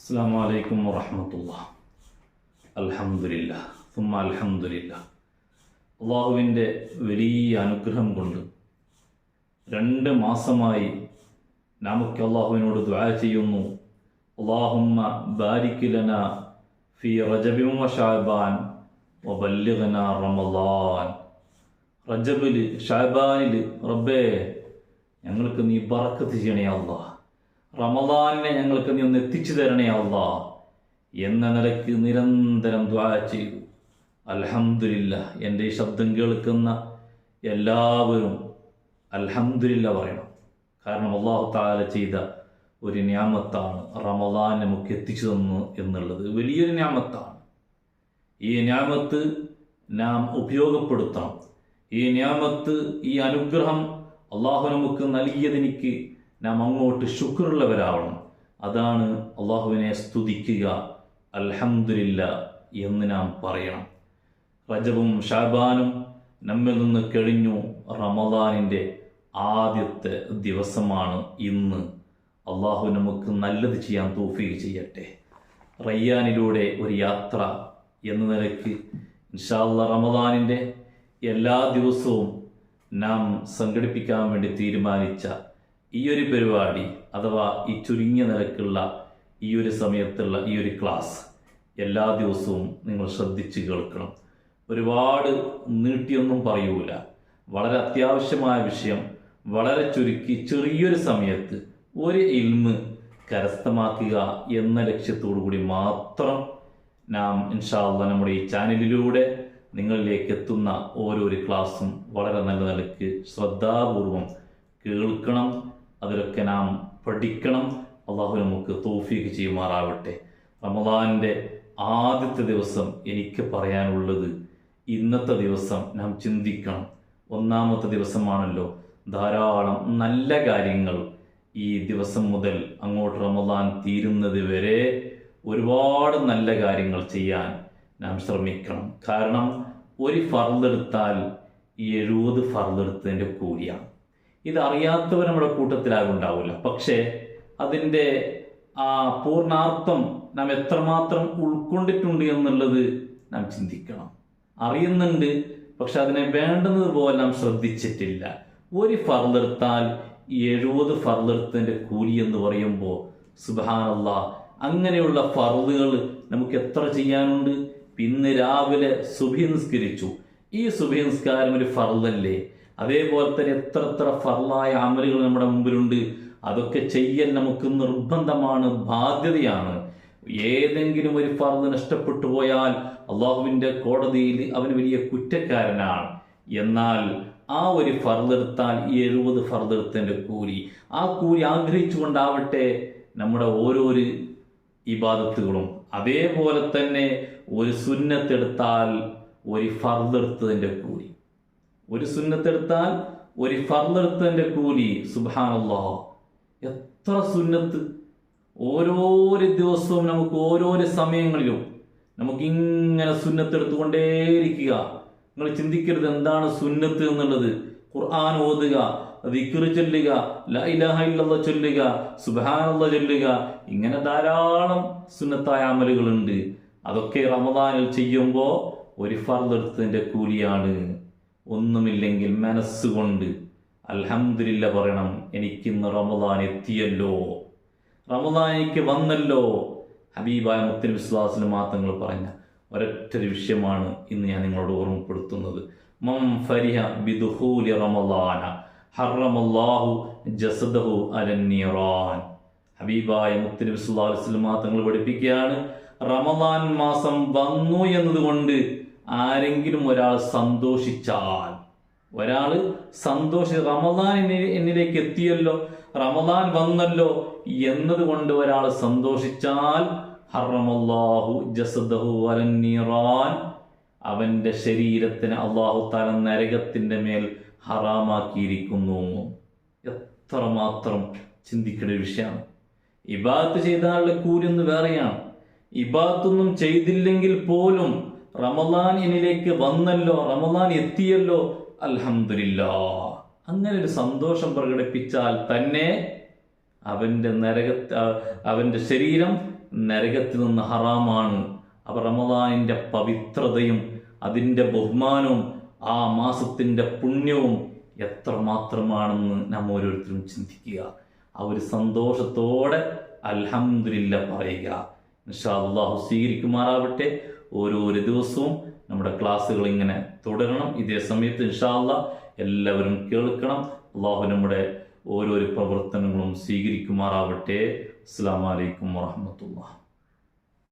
അസ്സലാമു അലൈക്കും വറഹ്മത്തുള്ളാഹി. അൽഹംദുലില്ലാഹ് സുമ്മ അൽഹംദുലില്ലാഹ്. അള്ളാഹുവിൻ്റെ വലിയ അനുഗ്രഹം കൊണ്ട് 2 മാസമായി നമുക്ക് അള്ളാഹുവിനോട് ദുആ ചെയ്യുന്നു. അല്ലാഹുമ്മ ബാരിക് ലനാ ഫീ റജബിൻ വ ശഅബാൻ വബല്ലിഗ്നാ റമളാൻ. റജബിൽ ശഅബാനിൽ റബ്ബേ ഞങ്ങൾക്ക് നീ ബറക്കത്ത് ചെയ്യണേ അല്ലാഹ്, റമളാനിനെ ഞങ്ങൾക്ക് നീ ഒന്ന് എത്തിച്ചു തരണേ അല്ലാഹ് എന്ന നിലയ്ക്ക് നിരന്തരം ദുആ ചെയ്തു. അൽഹംദുലില്ലാഹ്. എൻ്റെ ഈ ശബ്ദം കേൾക്കുന്ന എല്ലാവരും അൽഹംദുലില്ലാഹ് പറയണം. കാരണം അല്ലാഹു തആല ചെയ്ത ഒരു നിഅമത്താണ് റമളാൻ നമുക്ക് എത്തിച്ചു തന്നു എന്നുള്ളത്. വലിയൊരു നിഅമത്താണ്. ഈ നിഅമത്ത് നാം ഉപയോഗപ്പെടുത്തണം. ഈ നിഅമത്ത്, ഈ അനുഗ്രഹം അള്ളാഹു നമുക്ക് നൽകിയതിനിക്ക് നാം അങ്ങോട്ട് ശുക്റുള്ളവരാവണം. അതാണ് അള്ളാഹുവിനെ സ്തുതിക്കുക, അൽഹംദുലില്ലാഹ് എന്ന് നാം പറയണം. റജബും ശഅബാനും നമ്മിൽ നിന്ന് കഴിഞ്ഞു. റമളാനിൻ്റെ ആദ്യത്തെ ദിവസമാണ് ഇന്ന്. അള്ളാഹു നമുക്ക് നല്ലത് ചെയ്യാൻ തൗഫീഖ് ചെയ്യട്ടെ. റയ്യാനിലൂടെ ഒരു യാത്ര എന്ന നിലയ്ക്ക് ഇൻഷാ അല്ലാഹ് റമളാനിൻ്റെ എല്ലാ ദിവസവും നാം സംഘടിപ്പിക്കാൻ വേണ്ടി തീരുമാനിച്ച ഈ ഒരു പരിപാടി, അഥവാ ഈ ചുരുങ്ങിയ നിലക്കുള്ള ഈ ഒരു സമയത്തുള്ള ഈ ഒരു ക്ലാസ് എല്ലാ ദിവസവും നിങ്ങൾ ശ്രദ്ധിച്ച് കേൾക്കണം. ഒരുപാട് നീട്ടിയൊന്നും പറയൂല. വളരെ അത്യാവശ്യമായ വിഷയം വളരെ ചുരുക്കി ചെറിയൊരു സമയത്ത് ഒരു ഇൽമ് കരസ്ഥമാക്കുക എന്ന ലക്ഷ്യത്തോടു കൂടി മാത്രം നാം ഇൻഷാ അല്ലാഹ് നമ്മുടെ ഈ ചാനലിലൂടെ നിങ്ങളിലേക്ക് എത്തുന്ന ഓരോരു ക്ലാസ്സും വളരെ നല്ല നിലയ്ക്ക് ശ്രദ്ധാപൂർവം കേൾക്കണം. അതിലൊക്കെ നാം പഠിക്കണം. അള്ളാഹു നമുക്ക് തൗഫീഖ് ചെയ്യുമാറാവട്ടെ. റമളാനിൻ്റെ ആദ്യത്തെ ദിവസം എനിക്ക് പറയാനുള്ളത്, ഇന്നത്തെ ദിവസം നാം ചിന്തിക്കണം. 1-ാമത്തെ ദിവസമാണല്ലോ. ധാരാളം നല്ല കാര്യങ്ങൾ ഈ ദിവസം മുതൽ അങ്ങോട്ട് റമളാൻ തീരുന്നത് വരെ ഒരുപാട് നല്ല കാര്യങ്ങൾ ചെയ്യാൻ നാം ശ്രമിക്കണം. കാരണം ഒരു ഫർളെടുത്താൽ 70 ഫർളെടുത്തതിൻ്റെ കൂലിയാണ്. ഇതറിയാത്തവർ നമ്മുടെ കൂട്ടത്തിലാകുണ്ടാവില്ല. പക്ഷേ അതിൻ്റെ ആ പൂർണ്ണാർത്ഥം നാം എത്രമാത്രം ഉൾക്കൊണ്ടിട്ടുണ്ട് എന്നുള്ളത് നാം ചിന്തിക്കണം. അറിയുന്നുണ്ട്, പക്ഷെ അതിനെ വേണ്ടുന്നത് പോലെ നാം ശ്രദ്ധിച്ചിട്ടില്ല. ഒരു ഫർളെടുത്താൽ 70 ഫർളെടുത്തതിൻ്റെ കൂലി എന്ന് പറയുമ്പോൾ സുബ്ഹാനല്ലാഹ്, അങ്ങനെയുള്ള ഫർളുകൾ നമുക്ക് എത്ര ചെയ്യാനുണ്ട്. ഇന്ന് രാവിലെ സുബ്ഹി നിസ്കരിച്ചു. ഈ സുബ്ഹി നിസ്കാരം ഒരു ഫർളല്ലേ? അതേപോലെ തന്നെ എത്ര ഫർളായ അമലുകൾ നമ്മുടെ മുമ്പിലുണ്ട്. അതൊക്കെ ചെയ്യൽ നമുക്ക് നിർബന്ധമാണ്, ബാധ്യതയാണ്. ഏതെങ്കിലും ഒരു ഫർള് നഷ്ടപ്പെട്ടു പോയാൽ അള്ളാഹുവിൻ്റെ കോടതിയിൽ അവന് വലിയ കുറ്റക്കാരനാണ്. എന്നാൽ ആ ഒരു ഫർളെടുത്താൽ 70 ഫർളെടുത്തതിൻ്റെ കൂലി, ആ കൂലി ആഗ്രഹിച്ചുകൊണ്ടാവട്ടെ നമ്മുടെ ഓരോരു ഇബാദത്തുകളും. അതേപോലെ തന്നെ ഒരു സുന്നത്തെടുത്താൽ ഒരു ഫർളെടുത്തതിൻ്റെ കൂലി, ഒരു സുന്നത്തെടുത്താൽ ഒരു ഫർളെടുത്തതിൻ്റെ കൂലി. സുബ്ഹാനല്ലാഹ്, എത്ര സുന്നത്ത്! ഓരോരോ ദിവസവും നമുക്ക് ഓരോരോ സമയങ്ങളിലും നമുക്കിങ്ങനെ സുന്നത്തെടുത്തുകൊണ്ടേയിരിക്കുക. നിങ്ങൾ ചിന്തിക്കരുത് എന്താണ് സുന്നത്ത് എന്നുള്ളത്. ഖുർആൻ ഓതുക, ദിക്ർ ചൊല്ലുക, ലാ ഇലാഹ ഇല്ലല്ലാഹ് ചൊല്ലുക, സുബ്ഹാനല്ലാഹ് ചൊല്ലുക, ഇങ്ങനെ ധാരാളം സുന്നത്തായ അമലുകളുണ്ട്. അതൊക്കെ റമളാനിൽ ചെയ്യുമ്പോൾ ഒരു ഫർളെടുത്തതിൻ്റെ കൂലിയാണ്. ഒന്നുമില്ലെങ്കിൽ മനസ്സുകൊണ്ട് അൽഹംദുലില്ലാഹ് പറയണം. എനിക്കിന്ന് റമളാൻ എത്തിയല്ലോ, റമളാൻ എനിക്ക് വന്നല്ലോ. ഹബീബായ മുത്തനബി സ്വല്ലല്ലാഹു അലൈഹി വസല്ലം തങ്ങൾ പറഞ്ഞ ഒരൊറ്റൊരു വിഷയമാണ് ഇന്ന് ഞാൻ നിങ്ങളോട് ഓർമ്മപ്പെടുത്തുന്നത്. മൻ ഫരിഹ ബിദുഖൂലി റമളാന ഹറമല്ലാഹു ജസദഹു അലന്നീറാൻ. ഹബീബായ മുത്തനബി സ്വല്ലല്ലാഹു അലൈഹി വസല്ലം തങ്ങൾ പഠിപ്പിക്കുകയാണ്, റമളാൻ മാസം വന്നു എന്നതുകൊണ്ട് ആരെങ്കിലും ഒരാൾ സന്തോഷിച്ചാൽ, റമളാൻ എന്നിലേക്ക് എത്തിയല്ലോ, റമളാൻ വന്നല്ലോ എന്നതുകൊണ്ട് ഒരാൾ സന്തോഷിച്ചാൽ ഹറമല്ലാഹു ജസദഹു അലന്നീറാൻ, അവന്റെ ശരീരത്തിന് അല്ലാഹു തആല നരകത്തിന്റെ മേൽ ഹറാമാക്കിയിരിക്കുന്നു. എത്രമാത്രം ചിന്തിക്കേണ്ട ഒരു വിഷയമാണ്. ഇബാദത്ത് ചെയ്താലുള്ള കൂലി ഒന്ന് വേറെയാണ്. ഇബാദത്തൊന്നും ചെയ്തില്ലെങ്കിൽ പോലും റമളാൻ എന്നിലേക്ക് വന്നല്ലോ, റമളാൻ എത്തിയല്ലോ, അൽഹംദുലില്ലാഹ്, അങ്ങനെ ഒരു സന്തോഷം പ്രകടിപ്പിച്ചാൽ തന്നെ അവന്റെ ശരീരം നരകത്തിൽ നിന്ന് ഹറാമാണ്. അപ്പോൾ റമദാനിൻ്റെ പവിത്രതയും അതിൻ്റെ ബഹുമാനവും ആ മാസത്തിൻ്റെ പുണ്യവും എത്രമാത്രമാണെന്ന് നാം ഓരോരുത്തരും ചിന്തിക്കുക. ആ ഒരു സന്തോഷത്തോടെ അൽഹംദുലില്ലാ പറയുക. ഇൻഷാ അല്ലാഹു സ്വീകരിക്കുമാറാവട്ടെ. ഓരോ ദിവസവും നമ്മുടെ ക്ലാസ്സുകൾ ഇങ്ങനെ തുടരണം. ഇതേ സമയത്ത് ഇൻഷാ അല്ലാഹ് എല്ലാവരും കേൾക്കണം. അള്ളാഹു നമ്മുടെ ഓരോ പ്രവർത്തനങ്ങളും സ്വീകരിക്കുമാറാവട്ടെ. അസ്സലാമു അലൈക്കും വറഹ്മത്തുള്ളാഹി.